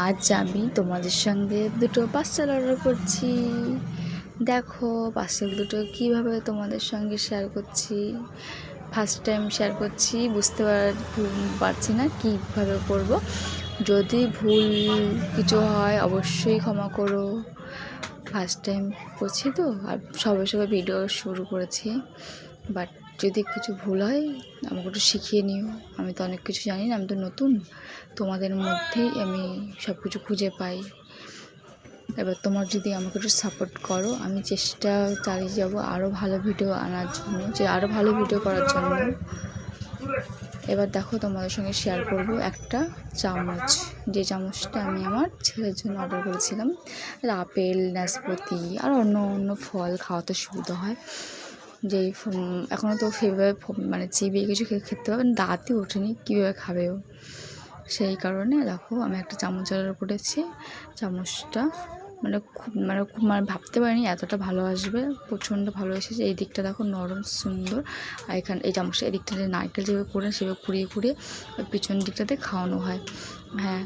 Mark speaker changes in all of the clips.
Speaker 1: আজ আমি তোমাদের সঙ্গে দুটো পার্সেল অর্ডার করছি। দেখো পার্সেল দুটো কীভাবে তোমাদের সঙ্গে শেয়ার করছি। ফার্স্ট টাইম শেয়ার করছি, বুঝতে পারছি না কীভাবে করব। যদি ভুল কিছু হয় অবশ্যই ক্ষমা করো। ফার্স্ট টাইম করছি তো, আর সবে সবে ভিডিও শুরু করেছি। বাট যদি কিছু ভুল হয় আমাকে একটু শিখিয়ে নিও। আমি তো অনেক কিছু জানি না, আমি তো নতুন। তোমাদের মধ্যেই আমি সব কিছু খুঁজে পাই। এবার তোমার যদি আমাকে একটু সাপোর্ট করো, আমি চেষ্টা চালিয়ে যাব আরও ভালো ভিডিও আনার জন্য, আরও ভালো ভিডিও করার জন্য। এবার দেখো তোমাদের সঙ্গে শেয়ার করব একটা চামচ, যে চামচটা আমি আমার ছেলের জন্য অর্ডার করেছিলাম। আপেল, নাশপাতি আর অন্য অন্য ফল খাওয়াতে সুবিধা হয়। যেই এখনও তো সেভাবে মানে চিবিয়ে কিছু খেতে পারবে না, দাঁতই ওঠেনি, কীভাবে খাবে ও। সেই কারণে দেখো আমি একটা চামচ অর্ডার করেছি। চামচটা খুব ভাবতে পারিনি এতটা ভালো আসবে। প্রচণ্ড ভালো এসেছে। এই দিকটা দেখো নরম সুন্দর। আর এই চামচটা এই দিকটাতে নারকেল যেভাবে করে সেভাবে কুড়িয়ে কুড়িয়ে পিছন দিকটাতে খাওয়ানো হয়। হ্যাঁ,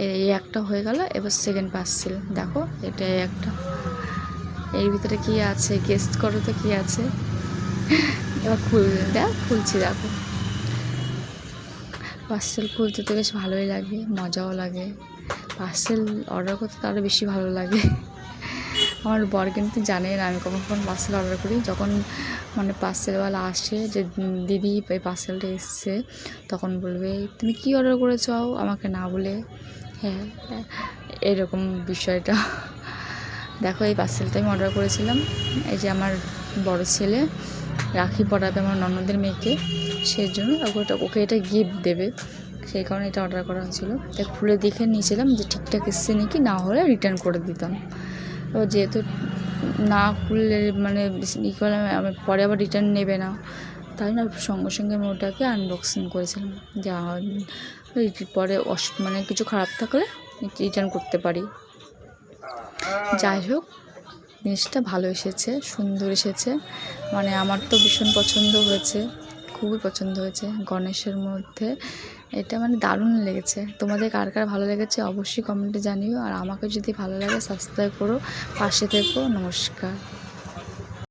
Speaker 1: এই একটা হয়ে গেল। এবার সেকেন্ড পার্সেল দেখো, এটাই একটা। এর ভিতরে কী আছে গেস করো তো কী আছে। এবার খুলছি দেখো। পার্সেল খুলতে তো বেশ ভালোই লাগে, মজাও লাগে। পার্সেল অর্ডার করতে তো আরও বেশি ভালো লাগে। আমার বর কিন্তু জানে না আমি কখন পার্সেল অর্ডার করি। যখন মানে পার্সেলওয়ালা আসে যে দিদি এই পার্সেলটা এসছে, তখন বলবে তুমি কি অর্ডার করেছো আমাকে না বলে। হ্যাঁ, এরকম বিষয়টা। দেখো এই পার্সেলটা আমি অর্ডার করেছিলাম। এই যে আমার বড় ছেলে রাখি পরাবে আমার ননদের মেয়েকে, সেই জন্য ওকে এটা গিফট দেবে, সেই কারণে এটা অর্ডার করা হয়েছিল। তাই খুলে দেখে নিয়েছিলাম যে ঠিকঠাক এসছে নাকি, না হলে রিটার্ন করে দিতাম। এবার যেহেতু না খুললে মানে পরে আবার রিটার্ন নেবে না, তাই না সঙ্গে সঙ্গে আমি ওটাকে আনবক্সিং করেছিলাম। যা পরে মানে কিছু খারাপ থাকলে রিটার্ন করতে পারি। যাই হোক, জিনিসটা ভালো এসেছে, সুন্দর এসেছে। মানে আমার তো ভীষণ পছন্দ হয়েছে, খুবই পছন্দ হয়েছে। গণেশের মধ্যে এটা মানে দারুণ লেগেছে। তোমাদের কার কার ভালো লেগেছে অবশ্যই কমেন্টে জানিও। আর আমাকে যদি ভালো লাগে সাবস্ক্রাইব করো, পাশে থেকো। নমস্কার।